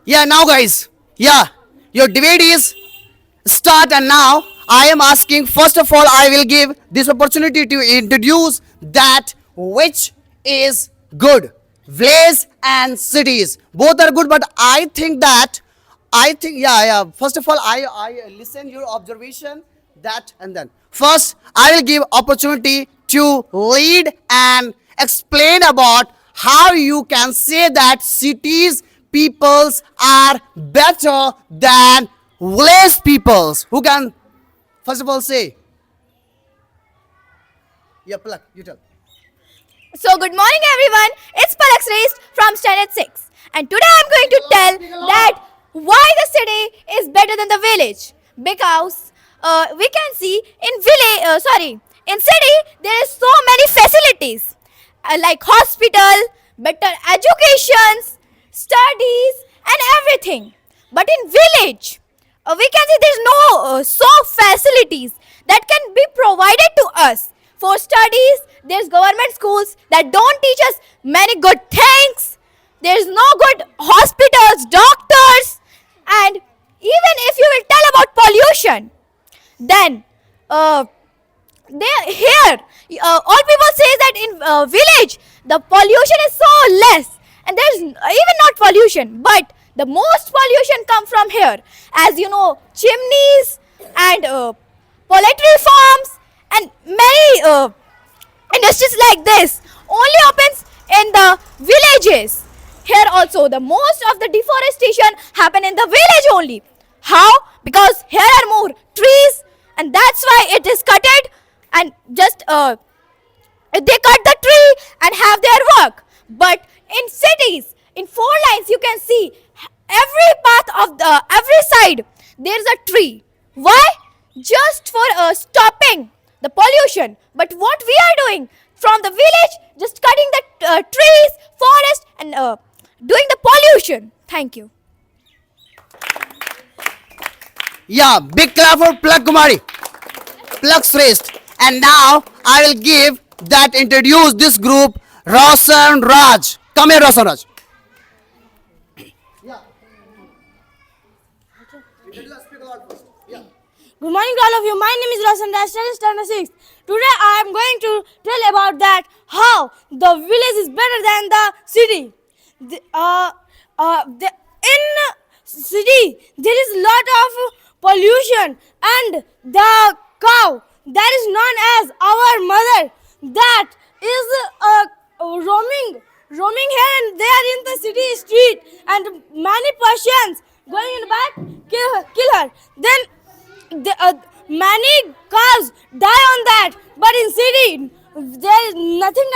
Yeah, now guys. Yeah, your debate is start, and now I am asking. First of all, I will give this opportunity to introduce that which is good. Village and cities both are good, but I think yeah. First of all, I listen your observation that, and then first I will give opportunity to lead and explain about how you can say that cities peoples are better than village peoples. Who can first of all say? Yeah, Plak, you tell. So, good morning, everyone. It's Palak Shrestha from Standard 6. And today I'm going to tell that why the city is better than the village. Because we can see in city there is so many facilities like hospital, better educations, studies, and everything. But in village, we can see there's no so facilities that can be provided to us for studies. There's government schools that don't teach us many good things. There's no good hospitals, doctors, and even if you will tell about pollution, then uh, here all people say that in village the pollution is so less, and there's even not pollution, but the most pollution come from here, as you know, chimneys and poultry farms and many industries like this only opens in the villages. Here also the most of the deforestation happen in the village only. How? Because here are more trees, and that's why it is cutted, and just they cut the tree and have their work. But in cities, in four lines, you can see every path of the every side there's a tree. Why? Just for stopping the pollution. But what we are doing from the village, just cutting the trees, forest, and doing the pollution. Thank you. Yeah, big clap for Plak Kumari. Plak Shrestha. And now I will give that introduce this group Roshan Raj. Come here, Roshan Raj. Good morning to all of you. My name is Roshan Das, Standard 6. Today I am going to tell about that how the village is better than the city. In city there is lot of pollution, and the cow that is known as our mother, that is roaming here and there in the city street, and many Persians going in the back kill her. Then many cars die on that, but in city there is nothing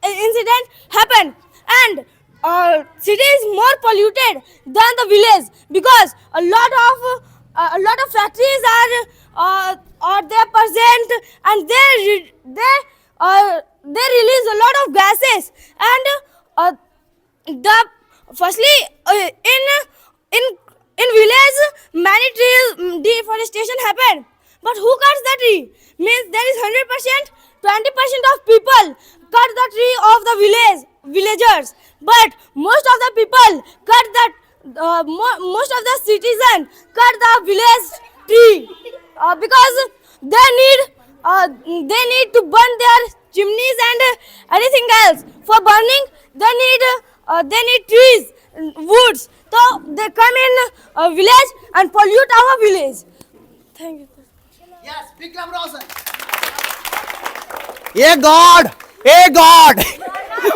incident happen, and city is more polluted than the village, because a lot of factories are there present, and they release a lot of gases, and the firstly in village many trees deforestation happen, but who cuts the tree? Means there is 100%, 20% of people cut the tree of the villagers, but most of the people cut that most of the citizens cut the village tree, because they need to burn their chimneys and anything else. For burning they need trees, woods, so they come in a village and pollute our village. Thank you. Yes, big clap, Roshan. Hey God, hey God,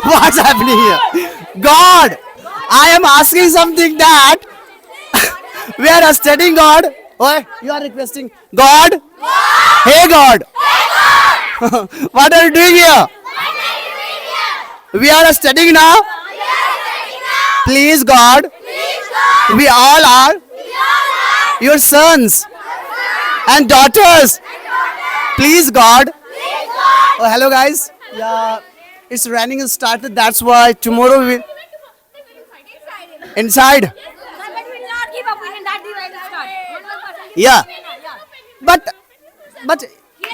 what's happening here? God, I am asking something that we are studying God. Oh, you are requesting God. Hey God. What are you doing here? We are studying now. Please God, we all are your sons and daughters. Please God. Oh, hello guys. Yeah, it's raining and started. That's why tomorrow we will inside. Yeah, but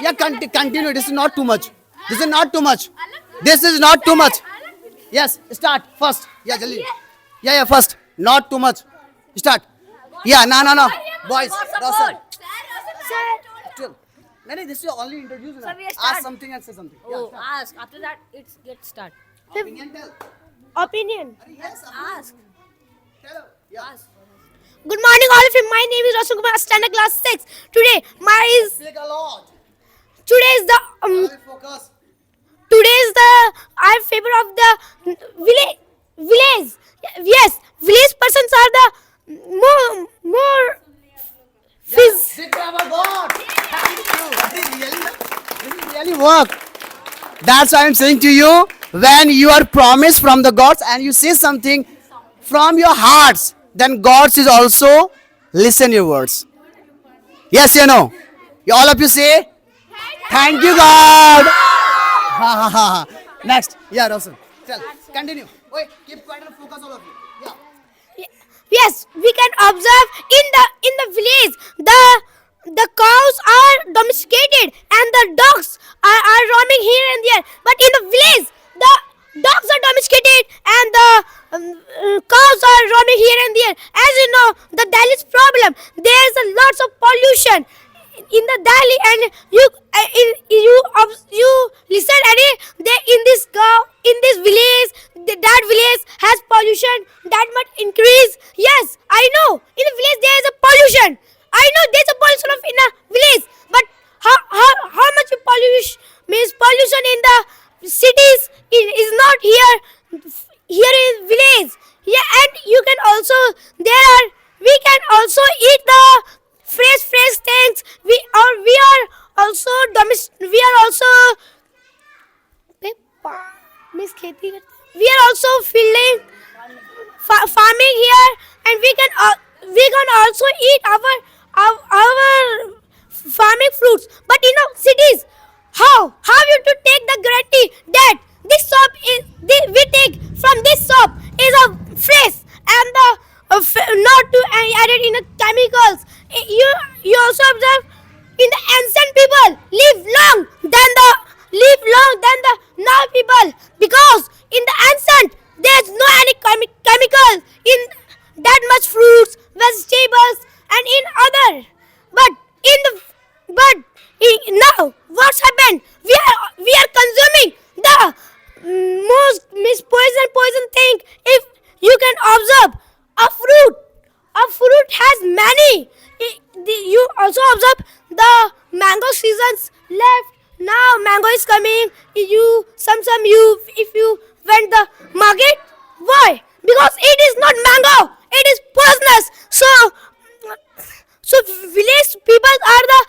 yeah, continue. This is not too much. This is not too much. This is not too much. Yes, start first. Yeah, Jalil. Yeah, first. Not too much. Start. Yeah, no. Boys, Roshan. Still. No, this is only introduce. Sir, we Ask start. something and say something. Oh, Yeah, ask. After that, it's get start. start. Opinion tell. Opinion. Yes, Ask. tell. Yeah. Good morning, all of you. My name is Roshan Kumar, standard class 6. Today, Speak a lot. today is the Focus. today is the I'm favor of the village. Yes, village persons are the more Yes. Big bravo, God. Thank you. This is really work. That's why I'm saying to you, when you are promised from the gods and you say something from your hearts, then gods is also listen your words. Yes, you know. All of you say, thank you, God. Ha, ha, ha. Next. Yeah, Roshan. Tell. Continue. Wait, keep quiet and focus, all of you. Yeah. Yes, we can observe in the village the cows are domesticated and the dogs are roaming here and there. But in the village, the dogs are domesticated and the cows are roaming here and there. As you know, the Delhi's problem. There's a lots of pollution in the Delhi, and you listen any they in this village that village has pollution that much increase. Yes, I know in the village there is a pollution. I know there's a pollution of in a village, but how much pollution means pollution in the cities is not here in village. Yeah, and you can also we can also eat the fresh things. We are also Miss खेती करते हैं. We are also feeling farming here, and we can also eat our farming fruits. But in our cities, how you to take the guarantee that this soap we take from this soap is a fresh and the not to added in the chemicals. You also observe in the ancient people live long than the now people, because in the ancient there's no any chemical in that much fruits, vegetables, and in other. Now what's happened? We are consuming the most poison thing. If you can observe a fruit has many. You also observe the mango seasons left. Now mango is coming. You if you went the market, why? Because it is not mango. It is poisonous. So village people are the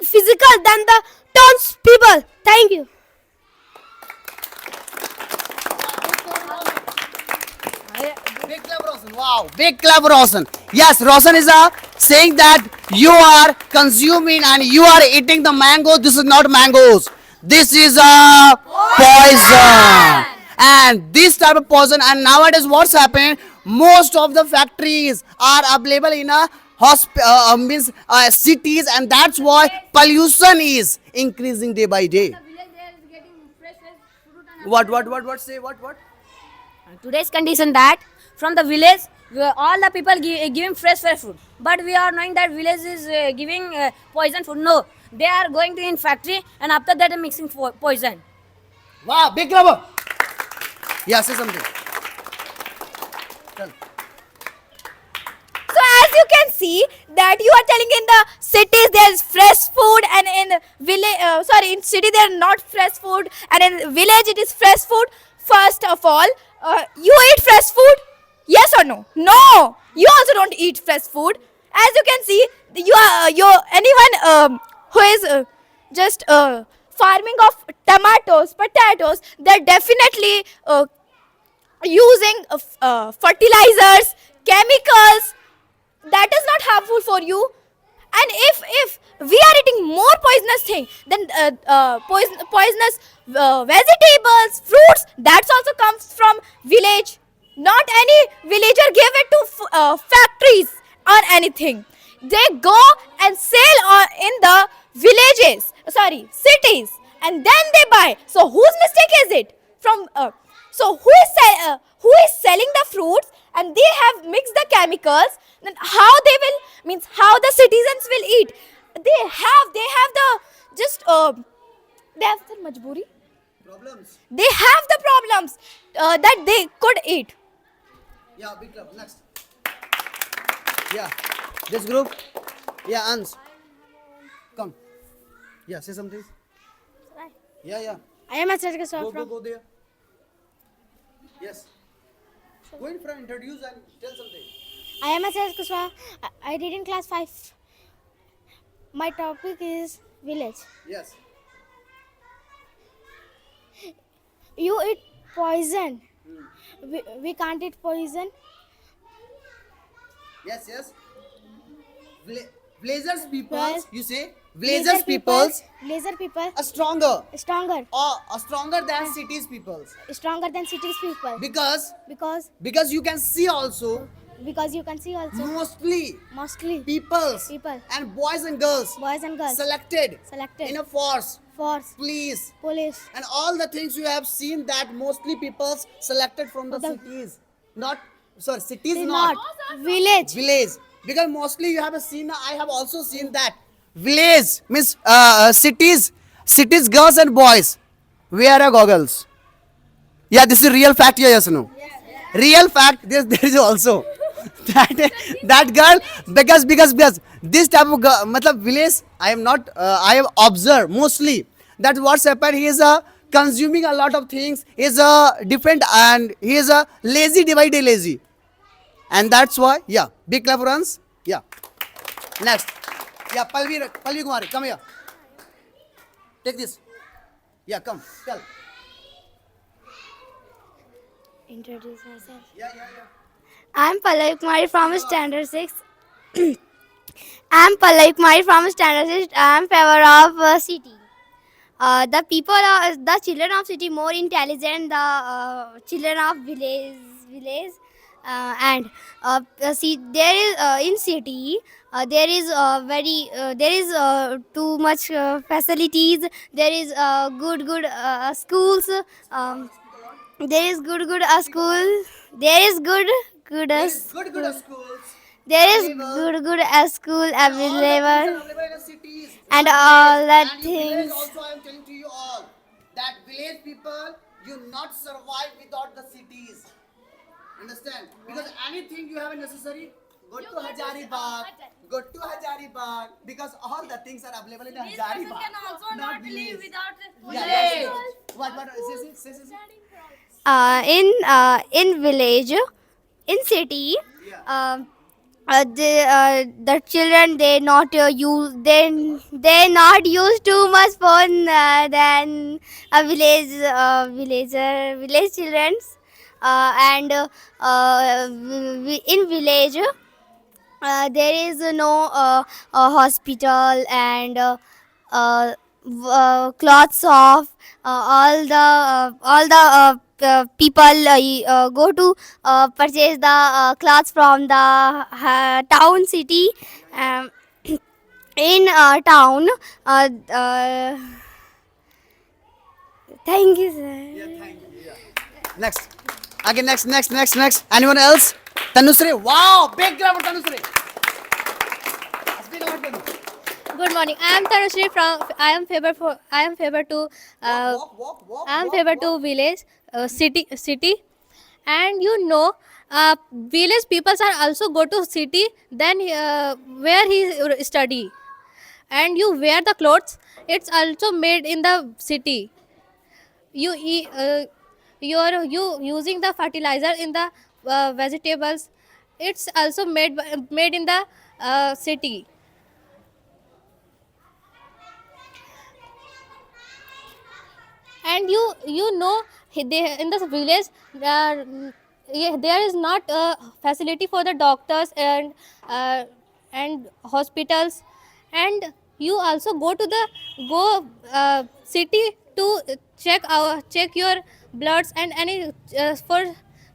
physical than the towns people. Thank you. Big clap, Roshan. Wow, big clap, Roshan. Yes, Roshan is saying that you are consuming and you are eating the mango. This is not mangoes. This is a poison. And this type of poison. And nowadays, what's happened? Most of the factories are available in a cities, and that's why pollution is increasing day by day. What? Say what? Today's condition that from the village all the people giving fresh food, but we are knowing that village is giving poison food. No, they are going to in factory and after that mixing poison. Wow, big clap. Yeah, say something. Tell. So as you can see that you are telling in the cities there is fresh food, and in village in city there are not fresh food, and in village it is fresh food. First of all, you eat fresh food? Yes or no? No, you also don't eat fresh food. As you can see, anyone who is just farming of tomatoes, potatoes, they're definitely using fertilizers, chemicals. That is not harmful for you. And if we are eating more poisonous thing, then poisonous vegetables, fruits, that's also comes from village. Not any villager give it to factories or anything. They go and sell in the cities, and then they buy. So whose mistake is it? From So who is selling the fruits and they have mixed the chemicals? Then how they will means how the citizens will eat? They have the just they have the majburi. Problems. They have the problems that they could eat. Yeah, big club. Next. Yeah. This group. Yeah, Ans. Come. Yeah, say something. Yeah, yeah. I am Achal Kaswa Go, from. go there. Yes. Go in front, introduce and tell something. I am Achal Kaswa. I read in class 5. My topic is village. Yes. You eat poison. We can't eat poison. Yes, yes. Blazers peoples, Yes. you say? Blazers peoples Blazer people are stronger stronger. or are stronger than cities peoples. Stronger than cities people. Because Because you can see also you can see also mostly people and boys and girls boys and girls selected in a force, force police, police and all the things you have seen that mostly people selected from the The- cities, not sorry, cities is not not village. village, because mostly you have seen, I have also seen that village means cities girls and boys wear a goggles. Yeah, this is real fact. Yeah, yes, no, real fact. There is also that girl, because this type of girl, matlab village, I am not I have observed mostly that what's happened, he is consuming a lot of things, he is different, and he is a lazy, divided lazy, and that's why. Yeah, big clap for us. Yeah, next. Yeah, Palvi Kumari, come here, take this. Yeah, come, tell. Introduce myself. Yeah. I'm Pallavi Kumari from Standard 6. I'm Pallavi Kumari from Standard 6. I'm favor of city. The people are the children of city more intelligent. The children of village and see there is in city there is there is too much facilities. There is good schools. There is good school. There is good Good schools. there is Available. good school All the things are available available in the cities. and not all village. that And you village things. also, I am telling to you all that village people, you not survive without the cities. Understand? Because anything you have necessary, go to Hazaribagh. Go to Hazaribagh, because all the things are available in Hazaribagh. Not village. Yeah. What? Say. In village, in city, the children they not use too much phone than a village childrens, and in village there is no hospital and cloths of all the people go to purchase the clothes from the town city. um, in town thank you sir. Next. Again, next. Anyone else? Tanusri. Wow, big clap for Tanusri. Speak about Tanu. Good morning. I am Tanushree from. I am favor to. Walk. I am favor to village, city, and you know, village peoples are also go to city. Then where he study, and you wear the clothes. It's also made in the city. You eat. You using the fertilizer in the vegetables. It's also made in the city. And you know they, in this village there is not a facility for the doctors and hospitals, and you also go to the city to check your bloods and any for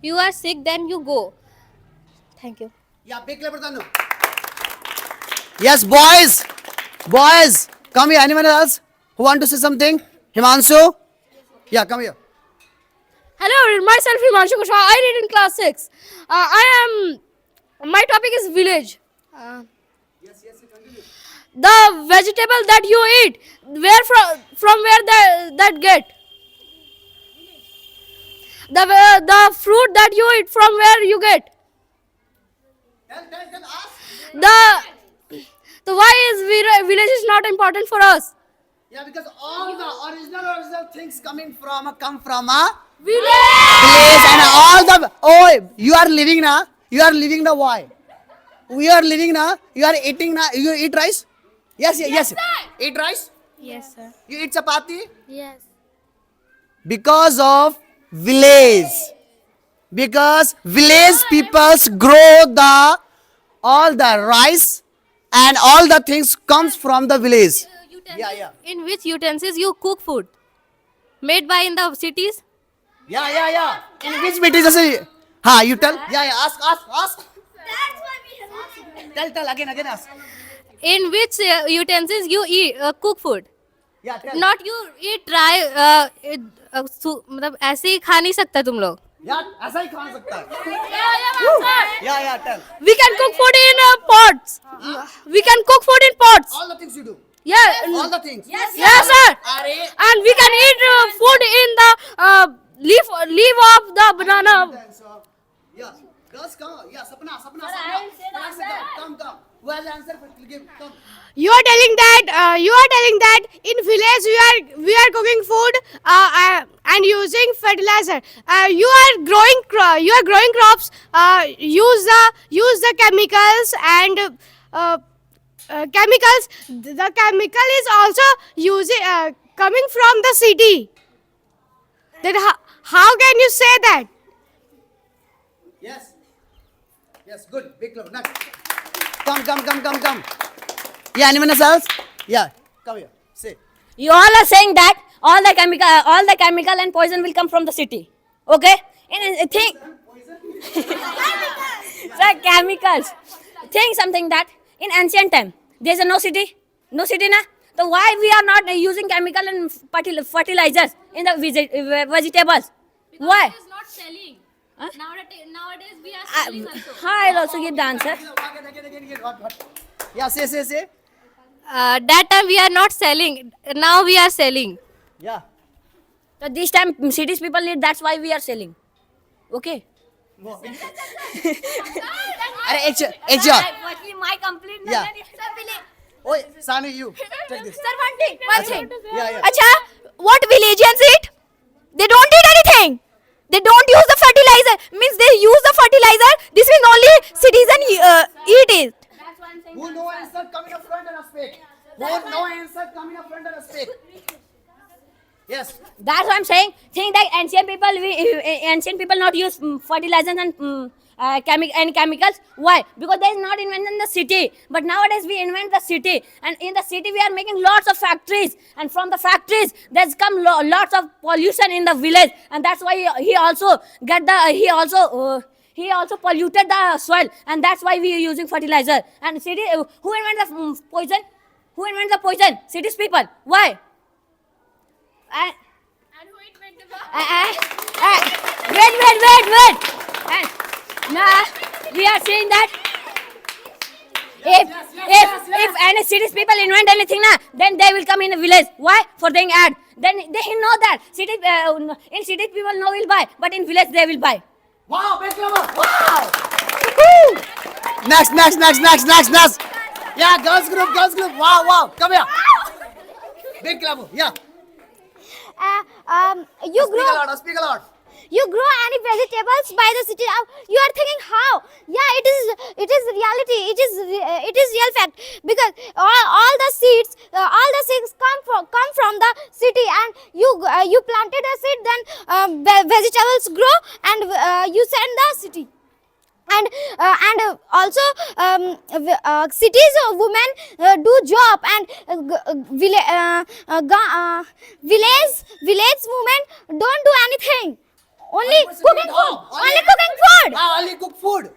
you are sick, then you go. Thank you. Yeah, big clap for Tanu. Yes, boys. Come here. Anyone else who want to say something? Himanshu. Yeah, come here. Hello, myself Himanshu Kushwaha. I read in class 6. My topic is village. The vegetable that you eat, from where that get? The fruit that you eat, from where you get? The so why is village is not important for us? Yeah, because all the original things come from a Village. place, and all the you are living now. You are living now. Why? We are living now. You are eating now. You eat rice. Yes. Eat rice. Yes, sir. You eat chapati. Yes. Because of village. Because village peoples grow all the rice and all the things comes from the village. Yeah. In which utensils you cook food? Made by in the cities? Yeah. In which materials? Ha, you tell. Yeah. Ask. Tell again. Ask. In which utensils you cook food? Yeah. Tell. Not you eat dry. मतलब ऐसे ही खा नहीं सकता तुम लोग. Yeah. ऐसा ही खा सकता है. Yeah. Tell. We can cook food in pots. We can cook food in pots. All the things you do. Yeah. All the things. Yes, sir. And we can eat food in the leaf of the banana. Yeah. Girls, come. Yeah, Sapna. Come. Well, answer. Come. You are telling that in village we are cooking food and using fertilizer. You are growing crops. Use the chemicals and chemicals. The chemical is also coming from the city. Then how can you say that? Yes, good. Big club. Next. Come. Yeah, anyone else? Yeah, come here. Say. You all are saying that all the chemical and poison will come from the city. Okay? And think, sir, chemicals. Think something that in ancient time there's no city na. So why we are not using chemical and fertilizers in the vegetables? Why? It is not selling. Nowadays we are selling also. I'll also give the answer. Yeah, say. That time we are not selling. Now we are selling. Yeah. So this time cities people need. That's why we are selling. Okay. It's your. My complaint. Yeah. Oh, Sani, you. Take this. Sir, one thing. Yeah. Acha, what villagers eat? They don't eat anything. They don't use the fertilizer. Means they use the fertilizer. This means only citizen eat it. Who no answer, come in the front and speak. Who no answer, come in the front and speak. Yes. That's what I'm saying. Think that ancient people not use fertilizers and chemicals. Why? Because they is not invented in the city. But nowadays we invent the city, and in the city we are making lots of factories, and from the factories there's come lots of pollution in the village, and that's why he also polluted the soil, and that's why we are using fertilizer. And city, who invented the poison? Who invented the poison? Cities people. Why? And who invented the wait. Nah, we are saying that if any cities people invent anything, then they will come in a village. Why? For doing ad. Then they know that in cities people no will buy, but in village they will buy. Wow, big lover. Wow. Woo. Next. Yeah, girls group. Wow. Come here. Big club. Yeah. Speak a lot. You grow any vegetables by the city. You are thinking how? Yeah, it is reality. It is real fact, because all the seeds come from the city, and you planted a seed, then vegetables grow, and you send the city. And also cities women do job, and village women don't do anything. Only cooking food. Only cook food.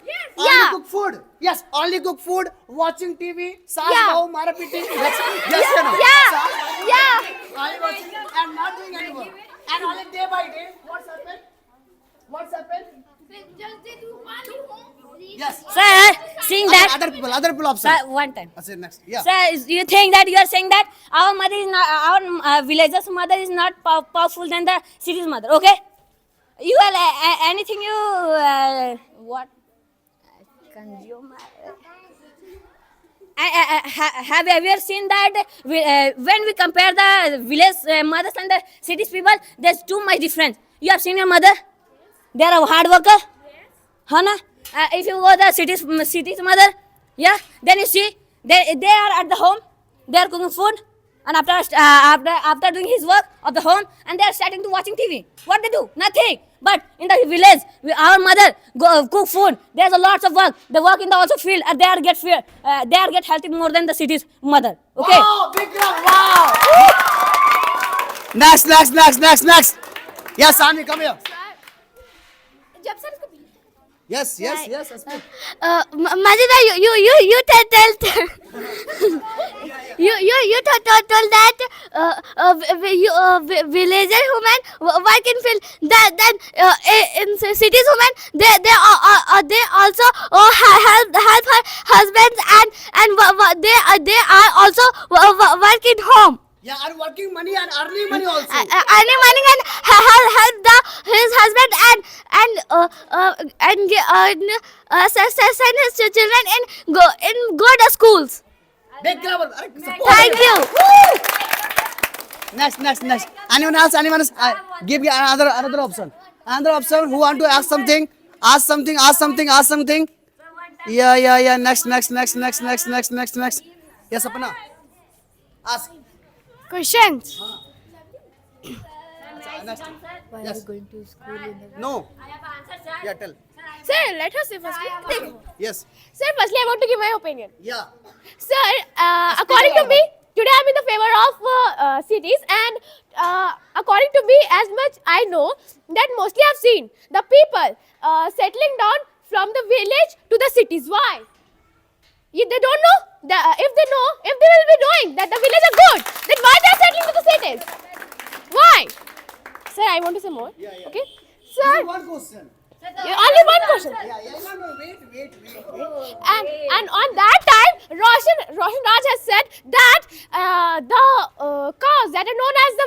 Yes. Only cook food. Watching TV. Saas Yeah. bahu mara piti. Yes or no? Yeah. Only watching and not doing any work. And only day by day, what's happened? What's happened? Yes. Sir, seeing that. Other people option. Sir, one time. Say next. Yeah. Sir, you think that you are saying that our mother is not, our villager's mother is not powerful than the city's mother, okay? You are anything you what consume. Have you ever seen that when we compare the village mothers and the cities people, there's too much difference. You have seen your mother? They are a hard worker. Huh, na? If you go the city's mother, yeah, then you see they are at the home, they are cooking food, and after doing his work of the home, and they are starting to watching TV. What they do? Nothing. But in the village, our mother go cook food. There's a lots of work. They work in the also field, and they are get healthy more than the city's mother. Okay. Wow, big round. Wow. Next. Yes, Sami, come here. Yes. Majida, you tell you told that villager women work in field. Then in cities women they also help her husbands and they are also work in home. Yeah, are working money and earning money also. Earning money and help his husband send his children in go to schools. Big round. Thank you. Next. Anyone else? Give another option. Another option. Who want to ask something? Ask something. Yeah. Next. Yes, Apana. Ask. Questions. Next. Why Yes. are you going to school in the No. Yeah, tell. Sir, let us say firstly. Yes. Sir, firstly, I want to give my opinion. Yeah. Sir, according to me, today I'm in the favor of cities, and according to me, as much I know, that mostly I've seen the people settling down from the village to the cities. Why? If they don't know, if they will be knowing that the villages are good, then why they are settling to the cities? Why? Sir, I want to say more. Yeah. Okay? Sir, One question. only one question. No, wait. And on that time, Roshan Raj has said that the cows that are known as the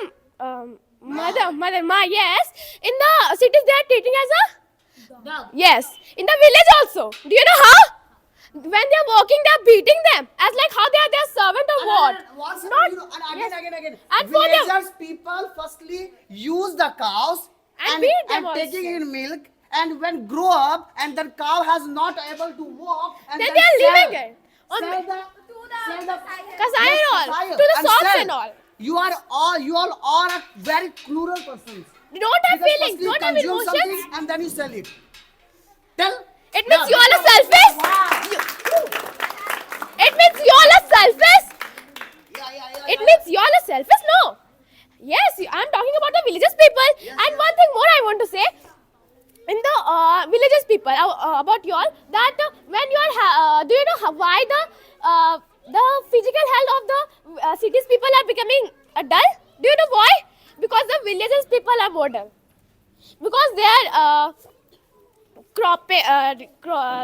mother ma, yes, in the cities they are treating as a dog. Yes, in the village also. Do you know how? When they are walking, they are beating them as like how they are their servant or what? Again. And for them- Villagers people firstly use the cows And beat them and taking also. in milk, and when grow up and the cow has not able to walk, and Then they are leaving it. Sell the Kasai and all, Kasai to the and shops sell. and all. You all are very plural persons. They don't have Because feelings, firstly you don't have consume emotions. something and then you sell it. Tell. It means you all are because- selfish. It means you all are selfish. It means you all are selfish. No. Yes, I'm talking about the villages people. And one thing more I want to say. In the villages people about you all, that when you are do you know why the physical health of the cities people are becoming dull? Do you know why? Because the villages people are modern. Because they are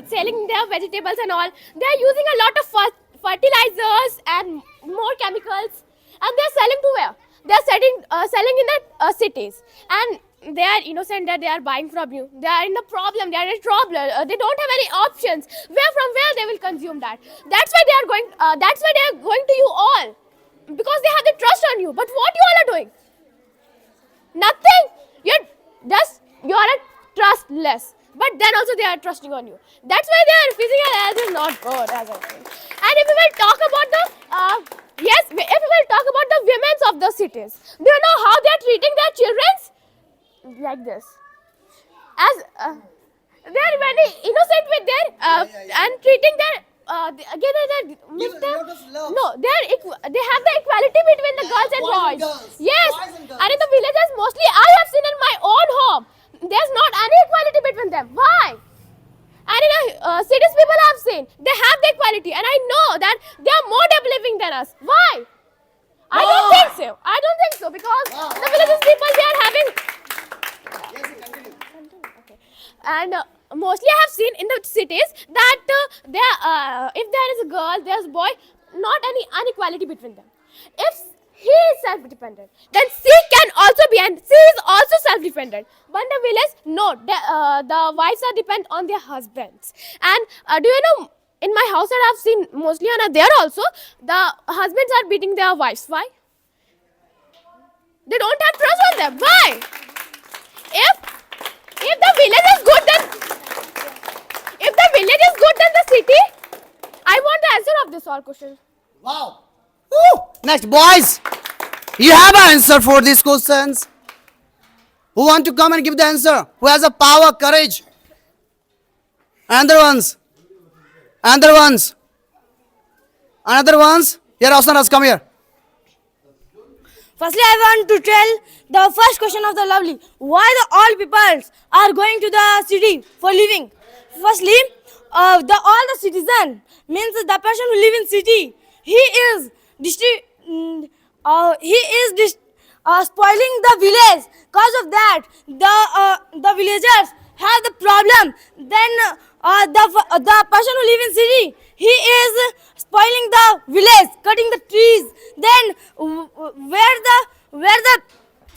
selling their vegetables and all. They are using a lot of fertilizers and more chemicals, and they are selling to where? They are selling in the cities, and they are innocent that they are buying from you. They are in a problem. They are in trouble. They don't have any options. Where they will consume that? That's why they are going. That's why they are going to you all, because they have the trust on you. But what you all are doing? Nothing. You are trustless. But then also they are trusting on you. That's why their physical health is not good, as I think. And if we will talk about the if we will talk about the women of the cities, do you know how they are treating their children? Like this. As they are very innocent with their and treating their no, they have the equality between the girls and boys and boys. girls. Yes, Boys and girls. and in the villages, mostly I have seen in my own home, there's not any equality between them. Why? And in the cities, people have seen they have the equality, and I know that they are more developing than us. Why? I don't think so. I don't think so because the villages people they are having. Yes, continue. Okay. and mostly I have seen in the cities that if there is a girl, there's a boy, not any inequality between them. If he is self-dependent, then she can also be, and she is also self-dependent. But in the village, no, the wives are dependent on their husbands. And do you know, in my house that I've seen mostly, and there also, the husbands are beating their wives. Why? They don't have trust on them. Why? If the village is good, then the city. I want the answer of this all question. Wow. Woo. Next, boys. You have an answer for these questions. Who want to come and give the answer? Who has the power, courage? Another ones. Another ones. Another ones. Here, Osnaras, come here. Firstly, I want to tell the first question of the lovely. Why the all peoples are going to the city for living? Firstly, all the citizen means the person who live in city. He is spoiling the village. Cause of that, the villagers have the problem. Then the person who live in city, he is spoiling the village, cutting the trees. Then where the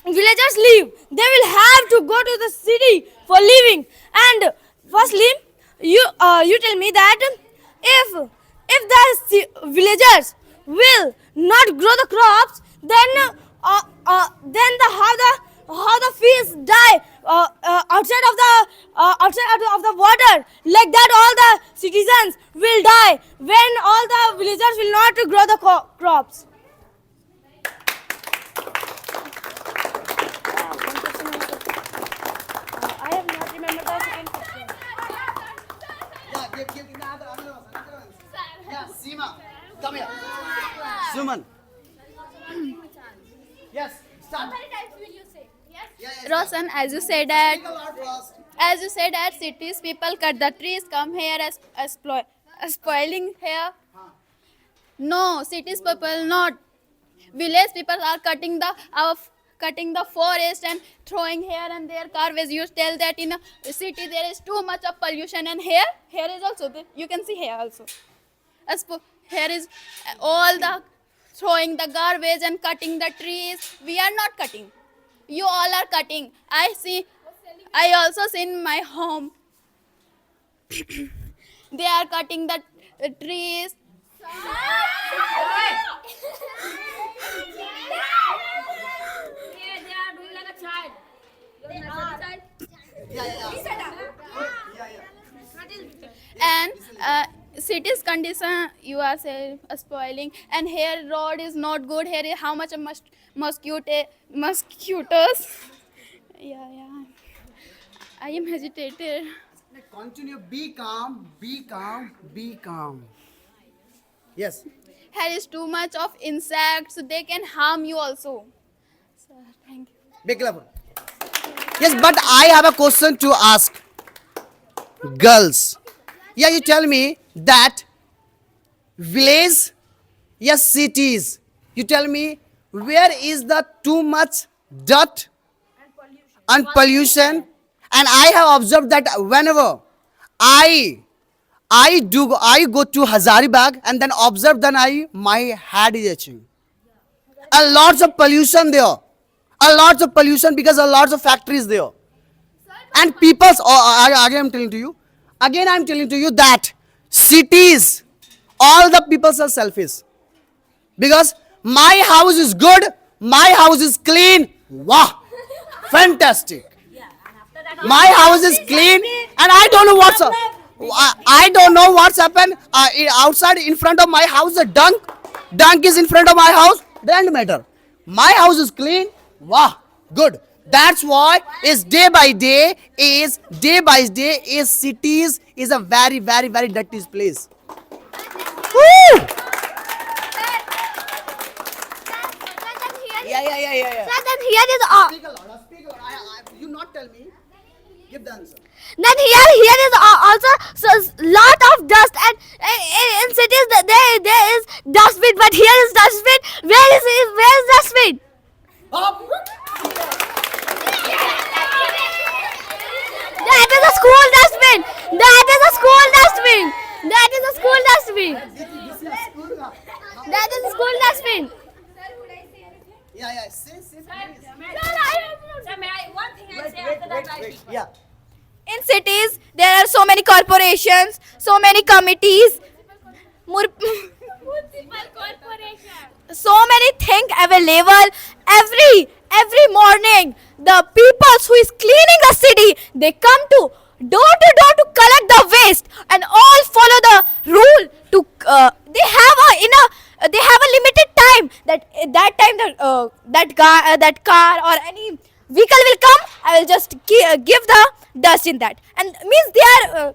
villagers live, they will have to go to the city for living. And firstly, you tell me that if the villagers will not grow the crops, then how the fish die outside of the water. Like that, all the citizens will die when all the villagers will not grow the crops. I have not remembered the second question. Yeah, give another ones. Yeah, Seema, come here. Suman. Yes, start. Roshan, as you said that cities people cut the trees, come here as spoiling here. No, cities people not. Village people are cutting the forest and throwing here and there garbage. You tell that in a city there is too much of pollution, and here is also you can see here also. Here is all the throwing the garbage and cutting the trees. We are not cutting. You all are cutting. I also see in my home. They are cutting the trees. They are doing like a child. And cities condition you are saying spoiling, and here road is not good. Here is how much mosquitoes. Yeah. I am hesitated. Continue. Be calm. Yes. Here is too much of insects. They can harm you also. Sir, thank you. Be clever. Yes, but I have a question to ask. Girls. Yeah, you tell me that village, yes, cities. You tell me where is the too much dirt and pollution. And I have observed that whenever I go to Hazaribagh and then observe, then my head is itching. A lots of pollution there. A lots of pollution because a lots of factories there. And people's, again I'm telling to you that cities, all the people are selfish. Because my house is good, my house is clean. Wow, fantastic. My house is clean, and I don't know what's up. I don't know what's happened outside in front of my house. The dunk is in front of my house. Doesn't matter. My house is clean. Wow, good. That's why day by day is cities is a very, very, very dirty place. Woo! Yeah. Sir, then here is Speak aloud. You not tell me. Give the answer. then here is also lot of dust, and in cities there is dustbin, but here is dustbin. Where is dustbin? Up. That is a school. dustbin. That is school dustbin. Yeah. Say, please. Yeah. In cities, there are so many corporations, so many committees, so many things available. Every morning, the people who is cleaning the city, they come to door to collect the waste, and all follow the rule. They have a limited time. That time that car or any vehicle will come. I will just give the dust in that, and means they are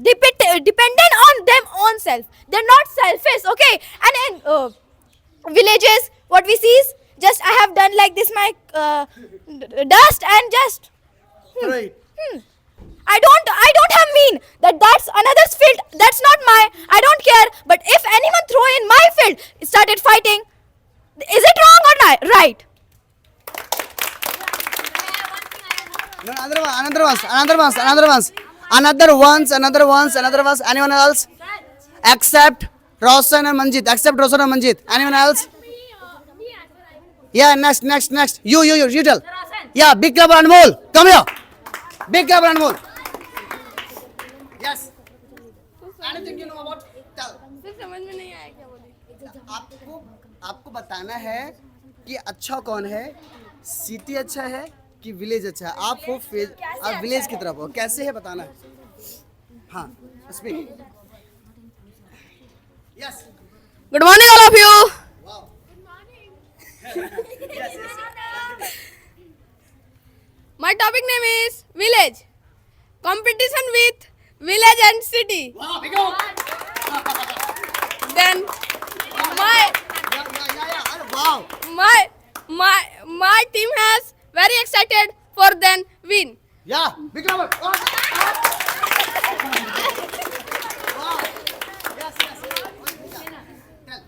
dependent on them own self. They're not selfish, okay? And in villages, what we see is just I have done like this my dust and just Right. I don't have mean that that's another's field. That's not my. I don't care. But if anyone throw in my field, started fighting, is it wrong or not? Right? No, another ones. Anyone else? Except Roshan and Manjit. Anyone else? Yeah, next. You tell. Yeah, Big Club Anmol. Come here. Big Club Anmol. Yes. Anything you know about? Tell. आपको बताना है कि अच्छा कौन है, city अच्छा है कि विलेज अच्छा है. आप विलेज की तरफ हो, कैसे है बताना है. हाँ, speak. Yes. Good morning, all of you. Wow. My topic name is village. Competition with village and city. Wow, Bigo. Then my अरे wow. my team has very excited for then win. Yeah, big number. Wow. Yes. Tell.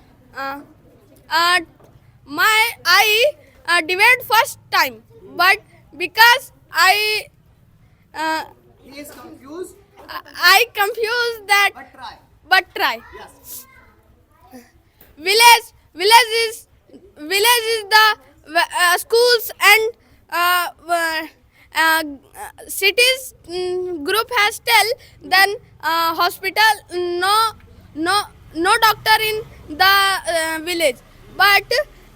I divided first time, but because He is confused, I confused that, but try. but try. Yes. Village is the schools and cities group has tell then hospital no doctor in the village, but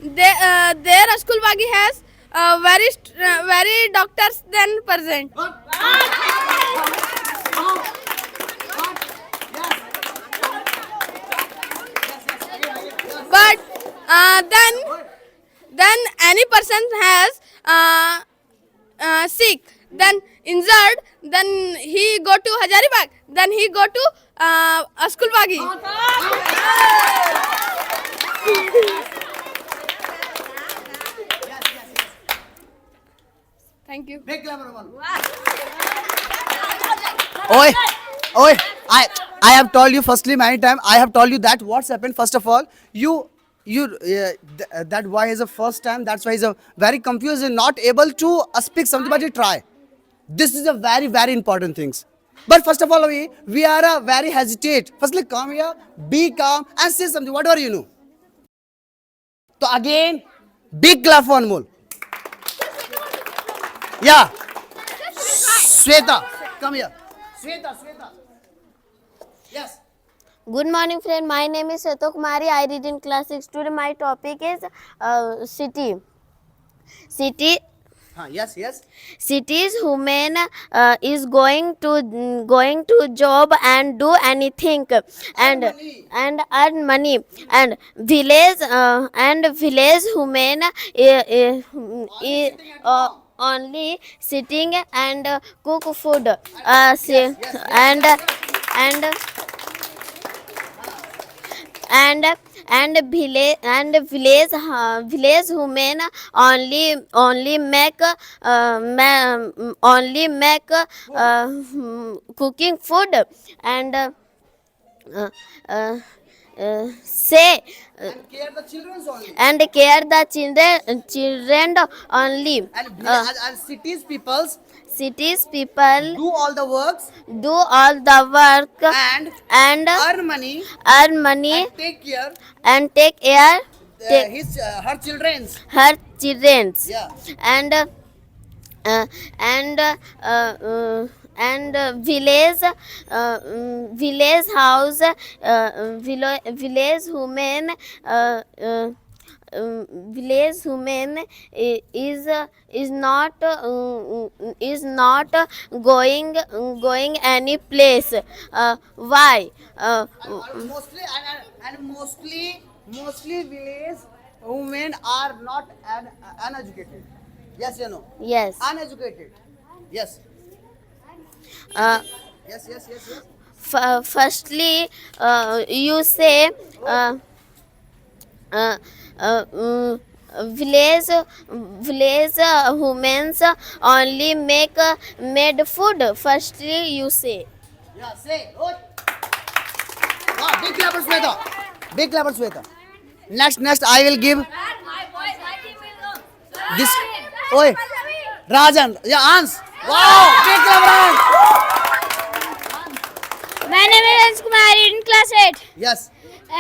their school bagi has very doctors then present. But then any person has sick, then injured, then he go to Hazaribagh, then he go to Askulbagi. Thank you. Big number one. Oi, I have told you firstly many times. I have told you that what's happened. First of all, that why is the first time. That's why he's a very confused and not able to speak something. But he try. This is a very important things. But first of all, we are a very hesitate. Firstly, come here, be calm, and say something. Whatever you know. So again, big clap for Anmol. Yeah. Sweta, come here. Sweta. Yes. Good morning, friend. My name is Sweta Kumari. I read in class 6. Today my topic is city. Yes. Cities women is going to job and do anything and earn money, and village women only sitting and cook food and village women only make cooking food and say And care the children only. and care the children only. And cities peoples cities people do all the works do all the work and and earn money earn money and take care and take care her children's. her children's Yeah. and and village village house village women village women is not going any place. Why? Mostly mostly village women are not uneducated. Yes, you know. Yes. Uneducated. Yes. Uh, Yes. Firstly, you say village women only made food. Firstly, you say. Yeah, say. Oh. Wow, big clappers, Sweta. Big clappers, Sweta. Next, I will give this. Oi, Rajan. Yeah, Hans. Wow, big clappers. My name is Hans Kumari in class 8. Yes.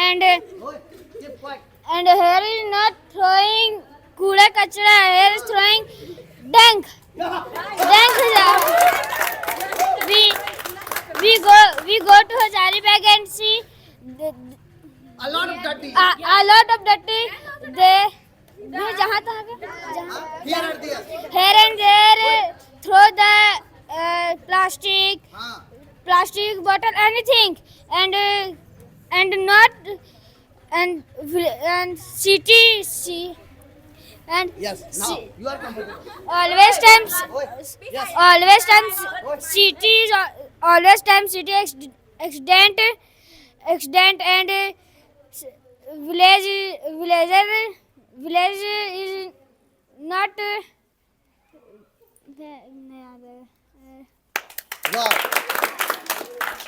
And Oi, keep quiet. here is not throwing kuda kachra, here is throwing dank. Dank we go to Hazari Bag and see A lot of dirty. a lot of dirty. They jahan तक Here and there. here and there throw the plastic bottle, anything, and not and city and Yes. Now you are comfortable. always times Yes. cities always times city accident and village is not Wow.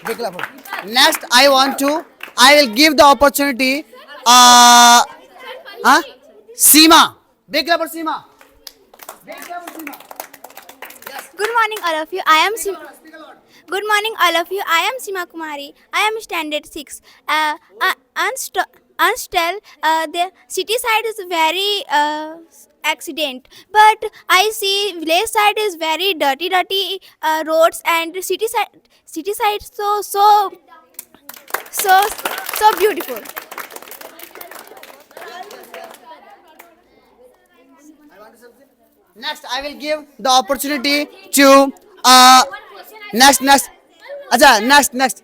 Big clap. Next, I will give the opportunity. Seema. Big clap for Seema. Big clap for Seema. Good morning, all of you. Good morning, all of you. I am Seema Kumari. I am standard 6. Unstel, the city side is very accident, but I see village side is very dirty roads, and city side so beautiful. Next, I will give the opportunity to next. Acha, next.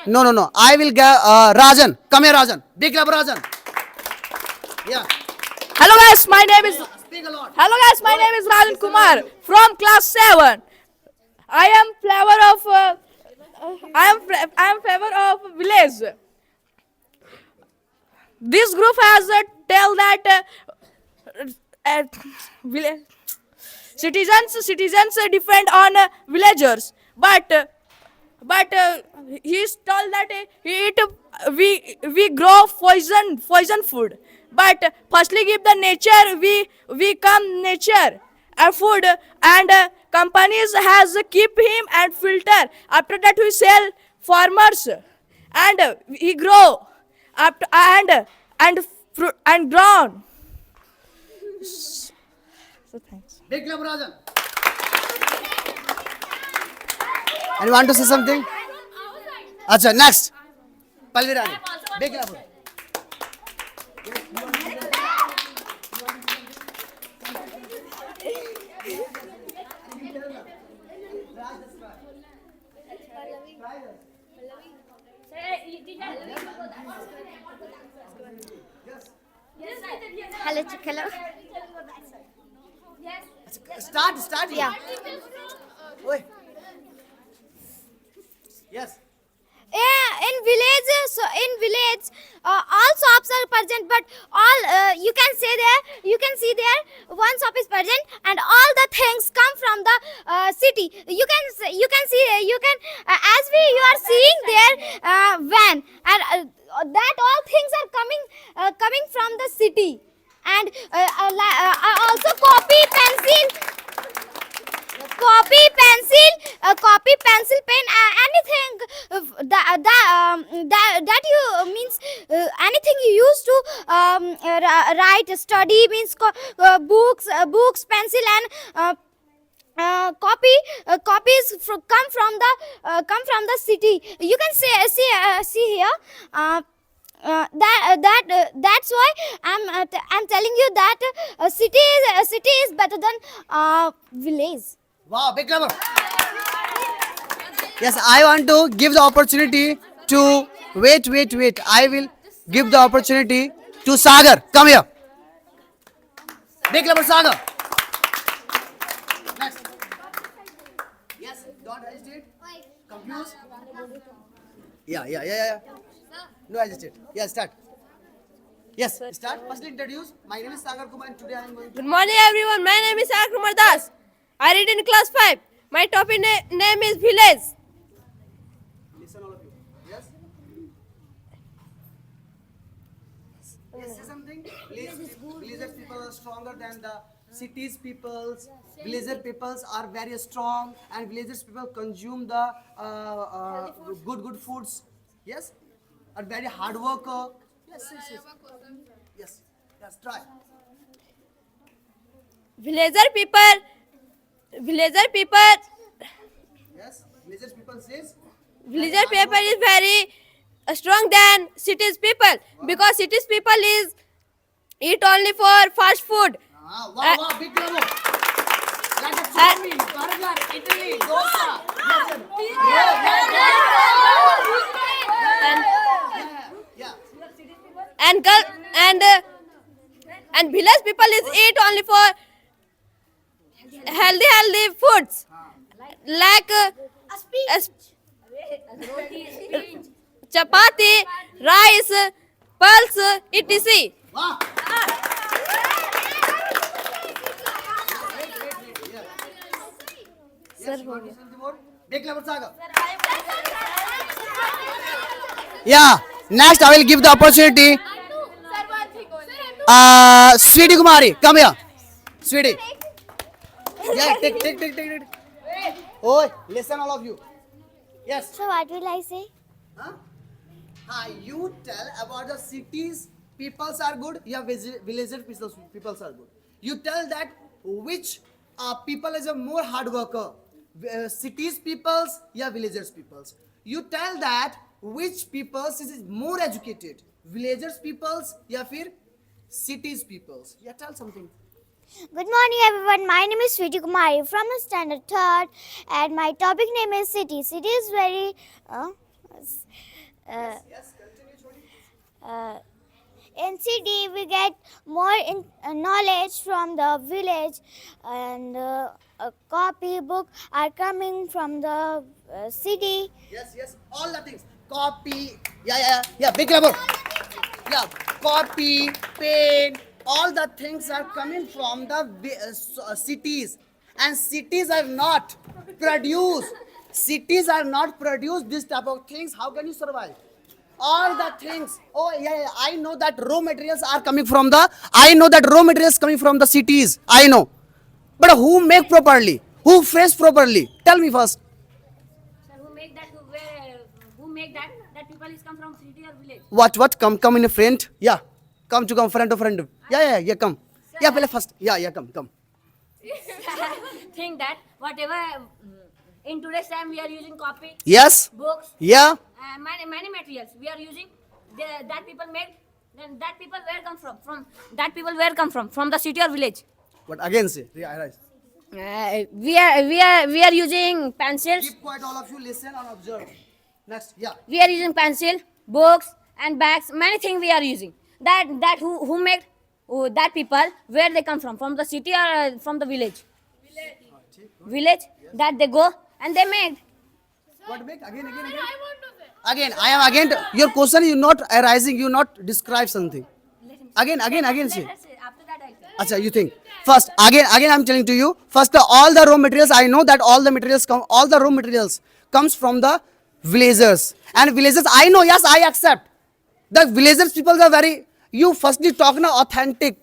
No. I will give Rajan. Come here, Rajan. Big clap, Rajan. Yeah. Hello guys, my name is Speak a lot. Rajan Kumar from class 7. I am favor of village. This group has tell that citizens depend on villagers, but he's told that we grow poison food, but firstly give the nature, we come nature food, and companies has keep him and filter. After that we sell farmers, and he grow up and fruit and ground. So thanks. Big clap, Rajan. And you want to say something? Acha, next. Palvi Rani. Big clap. Hello. Start. Yeah. Oi. Yes. Yeah, in village, all shops are present, but all you can see there one shop is present, and all the things come from the city. You can as you are seeing there van, and that all things are coming from the city, and also copy, pencil. copy, pencil, pen, anything that you means anything you use to write, study means books, pencil, and copies come from the city. You can see here. That's why I'm telling you that city is better than village. Wow, big clap. Yes, I want to give the opportunity to wait. I will give the opportunity to Sagar. Come here. Big clap for Sagar. Next. Yes, don't hesitate. Confused? Yeah. No hesitate. Yes, start. Yes, start. Firstly introduce. My name is Sagar Kumar and today I am going to... Good morning, everyone. My name is Sagar Kumar Das. I read in class 5. My topic name is village. Listen all of you. Yes? Yes, say something. Village people are stronger than the cities peoples. Villager peoples are very strong and villagers people consume the good foods. Yes? Are very hard worker. Yes, try. Villager people. Yes, villagers people says Villager people is very strong than cities people because cities people is eat only for fast food. Wow, big bravo. Like a chutney, burger, Italy, dosa. And village people is eat only for healthy foods like chapati, rice, pulse, etc. Wow. Yes, you want to say something more? Big clap for Sagar. Yeah, next I will give the opportunity. Sweetie Kumari, come here. Sweetie. Yeah, take. Oh, listen all of you. Yes. So what will I say? Huh? You tell about the cities peoples are good, yeah, villager peoples are good. You tell that which people is a more hard worker, cities peoples, yeah, villagers peoples. You tell that which peoples is more educated, villagers peoples, yeah, fir cities peoples. Yeah, tell something. Good morning, everyone. My name is Sweetie Kumari from the standard 3rd, and my topic name is city. City is very in city we get more knowledge from the village, and a copy book are coming from the city. Yes, all the things. Copy, yeah, big rubber. Yeah, copy, pen, all the things are coming from the cities, and cities are not produced this type of things. How can you survive? All the things. Oh yeah, I know that raw materials are coming from the cities. I know, but who make properly? Who fresh properly? Tell me first. Sir, who make that? Who make that? That people is come from city or village? What? Come in a friend. Yeah, come friend. Yeah, come. Yeah, pele first. Yeah, come. Think that whatever in today's time we are using copy, Yes. books, Yeah. many materials we are using. That people make. Then that people where come from? That people where come from? From the city or village? But again say. Yeah, right. We are using pencils. Keep quiet, all of you. Listen and observe. Next. Yeah. We are using pencil, books, and bags. Many things we are using. That who made that people where they come from? From the city or from the village? Village. That they go and they made. What make? Again. Again, I am again. Your question is not arising. You not describe something. Again. Say. After that I say. Acha, you think. First, again, I'm telling to you. First, all the raw materials. I know that all the raw materials comes from the villagers. And villagers, I know. Yes, I accept. The villagers people are very. You firstly talk now authentic.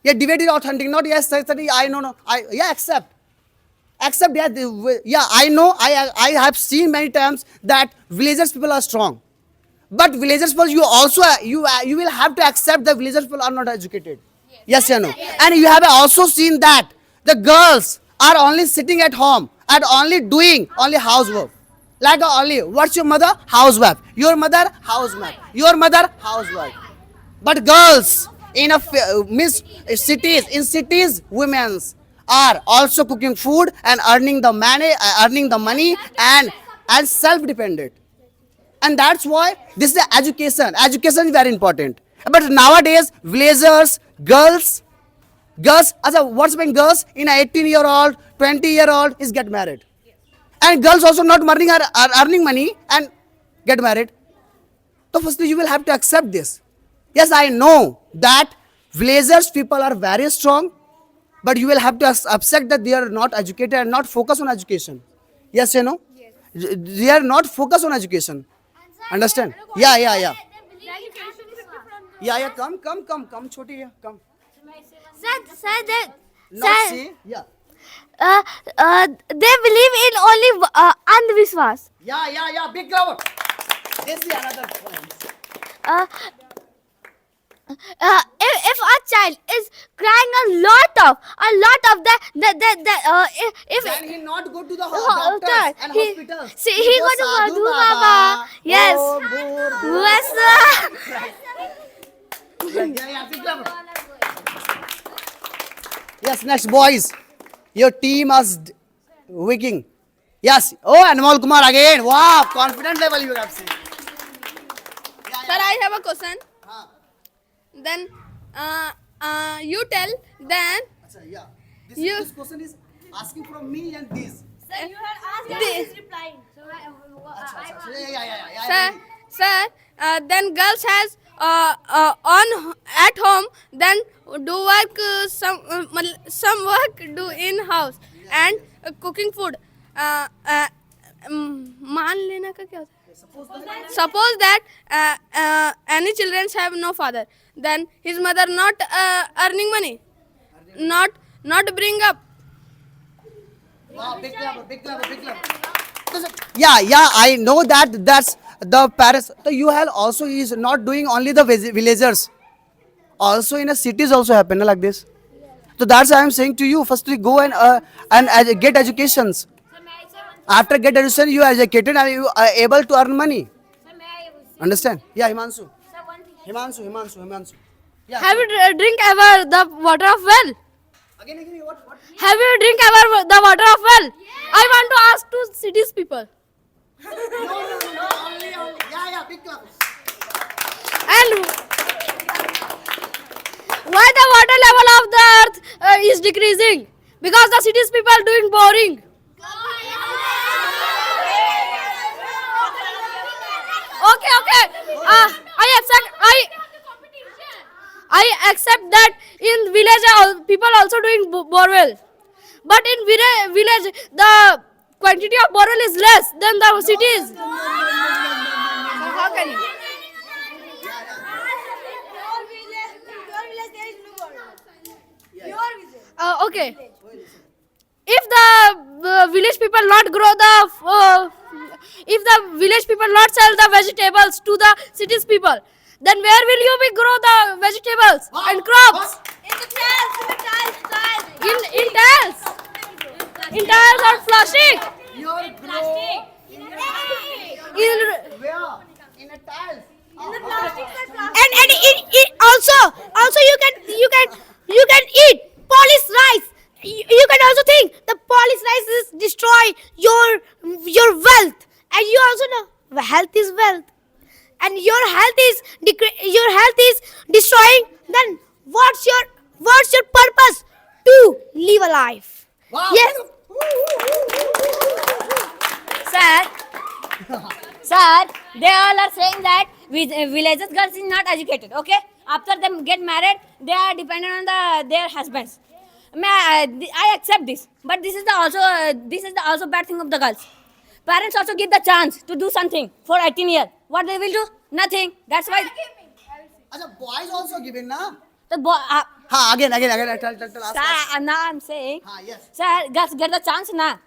Yeah, debate is authentic. Not yes, I know. No. Yeah, accept. accept, yeah, yeah, I know, I have seen many times that villagers people are strong. But villagers people, you also, you will have to accept that villagers people are not educated. Yes or no? And you have also seen that the girls are only sitting at home and only doing only housework. Like only, what's your mother? Housewife. Your mother? Housewife. Your mother? Housewife. But girls in in cities, women's are also cooking food and earning the money and self-dependent. And that's why this is education is very important. But nowadays villagers, girls also, what's mean girls in a 18-year-old 20-year-old is get married, and girls also not are earning money and get married. So firstly you will have to accept this. Yes, I know that villagers people are very strong, but you will have to accept that they are not educated and not focus on education. Yes, you know, they are not focused on education. Understand? Yeah. Yeah. Come, choti. Yeah, come. Not see. Yeah. They believe in only Andhvishwas. Yeah. Big crowd. This is another point. If a child is crying a lot of if Can he not go to the Oh, doctors and he- hospitals? see, he go to Sadhu Baba. Yes. Oh, good. Yes, Yeah, big crowd. Yes, next boys. Your team is winning. Yes. Oh, Anmol Kumar again. Wow, confident level you have seen. Sir, I have a question. Then you tell. Then Achha, yeah. You- This question is asking from me and this. Yeah. sir, then girls has on at home. Then do work some work do in house and cooking food. मान लेना का क्या होता है? Suppose that any children have no father, then his mother not earning money, not bring up. Wow, big club. Yeah, I know that that's the Paris. So you have also is not doing only the villagers. Also in the cities also happen like this. So that's why I'm saying to you, firstly go and get educations. After get education, you are educated and you are able to earn money. Understand? Yeah, Himanshu. Yeah. Have you drink ever the water of well? Again, what? Have you drink ever the water of well? I want to ask to cities people. No, only. Yeah, big club. And why the water level of the earth is decreasing? Because the cities people are doing boring. Okay. I accept that in village people also doing borewell, but in village the quantity of borewell is less than the cities. How can you? Okay. If the village people not grow the if the village people not sell the vegetables to the cities people, then where will you be grow the vegetables and crops? In tiles or plastic. In a tiles. And it also you can eat polish rice. You can also think the polish rice is destroy your wealth, and you also know health is wealth, and your health is destroying. Then what's your purpose to live a life? Wow. Yes. Sir, they all are saying that villages girls is not educated. Okay, after them get married, they are dependent on their husbands. I accept this, but this is the also bad thing of the girls. Parents also give the chance to do something for 18 years. What they will do? Nothing. That's why. Achha, boys also given na. The boy. Again. Tell. Ask. Sir, now I'm saying. Yes. Sir, get the chance now.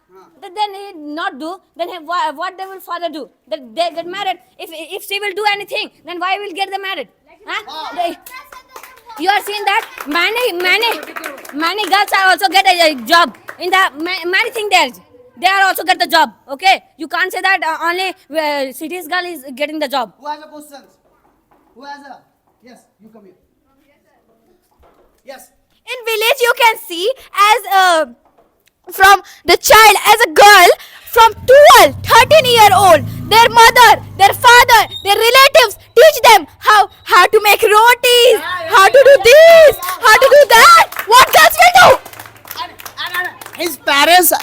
Then he not do. Then what they will father do? That they get married. If she will do anything, then why will get them married? You are seeing that many girls are also get a job in the many things there. They are also get the job. Okay, you can't say that only city's girl is getting the job. Who has a question? Who has a? Yes, you come here. Yes. In village, you can see as from the child as a girl from 12, 13-year-old, their mother, their father, their relatives teach them how to make rotis, how to do this, how to do that. What girls will do?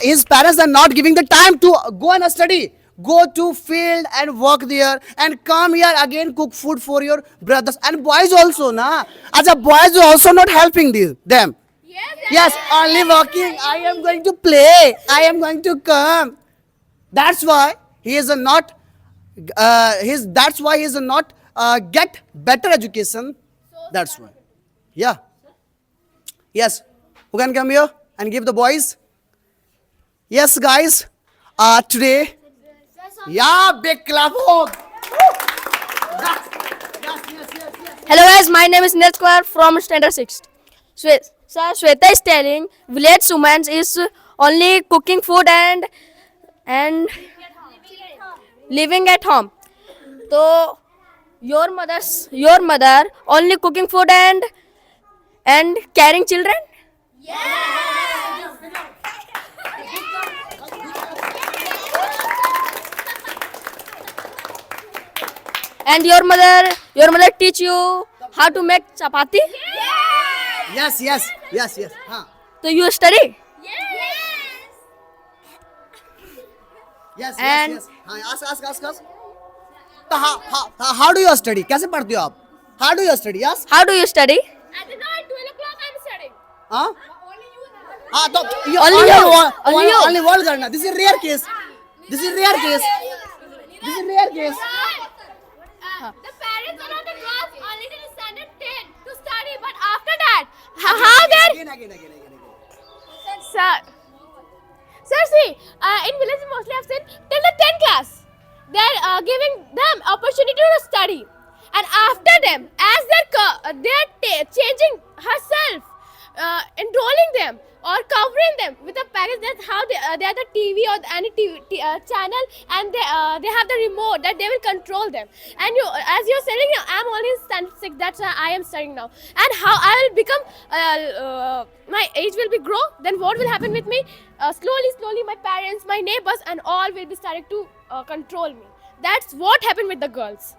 His parents are not giving the time to go and study. Go to field and work there and come here again cook food for your brothers and boys also na. As a boys also not helping them. Yes, only working. I am going to play. I am going to come. That's why he is not. That's why he is not get better education. That's why. Yeah. Yes. Who can come here and give the boys? Yes, guys. Today. Yeah, big clap. Hello guys, my name is Neil Kumar from Standard 6. Sir, Shweta is telling village women is only cooking food and living at home. So your mother only cooking food and carrying children? And your mother teach you how to make chapati? Yes. Huh. So you study? Yes. And- Ask. तो how do you study? कैसे पढ़ते हो आप? How do you study? Yes. How do you study? At the night, 12 o'clock, I'm studying. हाँ? हाँ तो Only you. only wall करना. This is rare case. The parents allow the girls only till standard 10 to study, but after that, how they're... Again. Sir, see, in village mostly I've seen till the 10th class, they're giving them opportunity to study. And after them, as they're changing herself, enrolling them or covering them with a package, that's how they are the TV or any channel, and they have the remote that they will control them. And you, as you're saying, I'm only in standard 6, that's why I am studying now. And how I will become, my age will be grow, then what will happen with me? Slowly, my parents, my neighbors, and all will be starting to control me. That's what happened with the girls.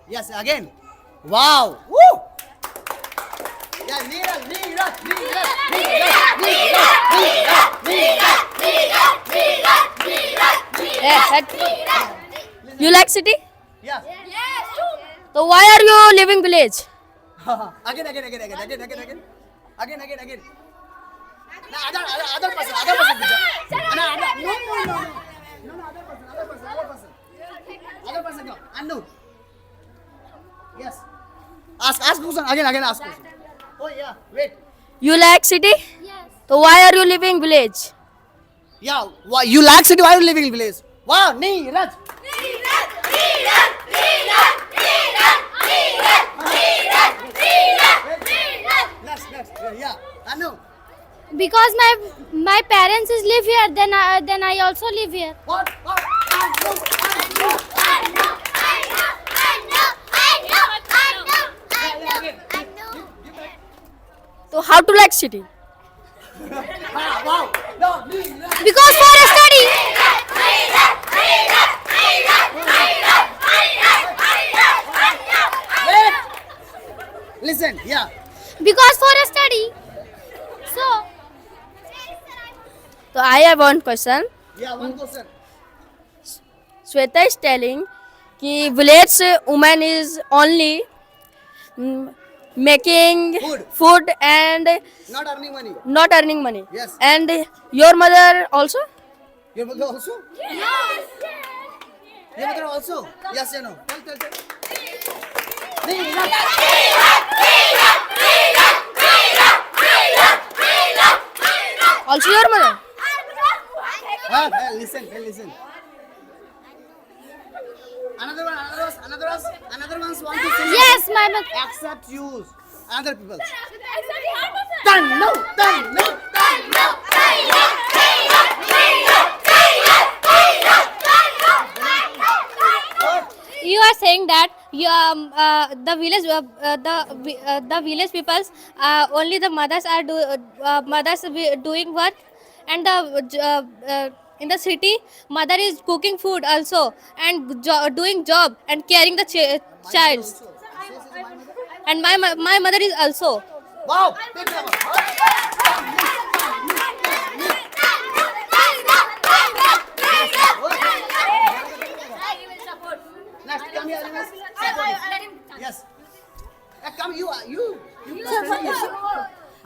Yes, again. Wow. Woo. Yeah, You like city? Yeah. So why are you living village? Again. No, other person. No, other person. Go. Anu. Yes. Ask question. Again ask question. Oh yeah, wait. You like city? Yes. So why are you living village? Yeah, why you like city? Why are you living in village? Wow, Neeraj. Next. Yeah. Anu. Because my parents is live here, then I also live here. What? So how to like city? Wow. No, Neeraj. Because for a study. Wait. Listen, yeah. Because for a study. So I have one question. Yeah, one question. Shweta is telling कि village woman is only making food and Not earning money. not earning money. Yes. And your mother also? Your mother also? Yes. Your mother also? Yes or no? Tell. Also your mother. Listen. Another one's want to sing. Yes, my mother. Except you, other people. You are saying that the village the village peoples only the mothers are doing work, and in the city mother is cooking food also, and doing job and caring the child, and my mother is also. Wow! Big bravo. Next, come here, Animas. Yes. Come, you.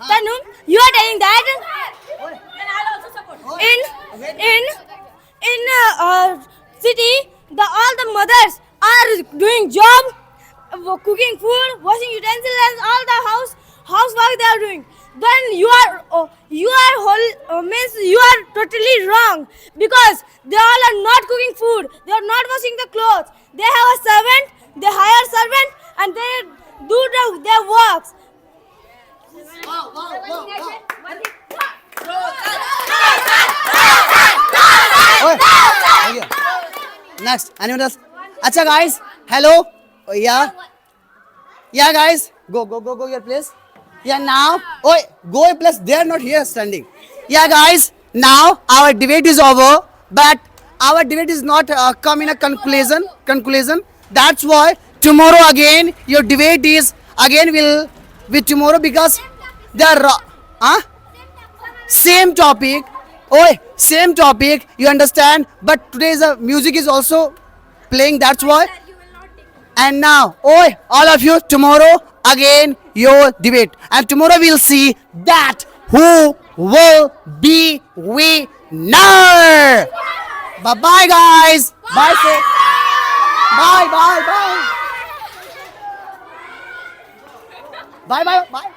Tanu, you are telling that in city, all the mothers are doing job, cooking food, washing utensils, and all the housework they are doing. Then you are means you are totally wrong, because they all are not cooking food. They are not washing the clothes. They have a servant. They hire a servant and they do their works. Next, anyone else? Acha guys, hello. Yeah, guys, go your place. Yeah, now, go your place. They are not here standing. Yeah, guys, now our debate is over, but our debate is not come in a conclusion. That's why tomorrow again your debate is again will be tomorrow, because they are same topic. Same topic, you understand, but today's music is also playing, that's why. And now, all of you, tomorrow again your debate, and tomorrow we'll see that who will be winner. Bye bye guys. Bye. Bye. Bye.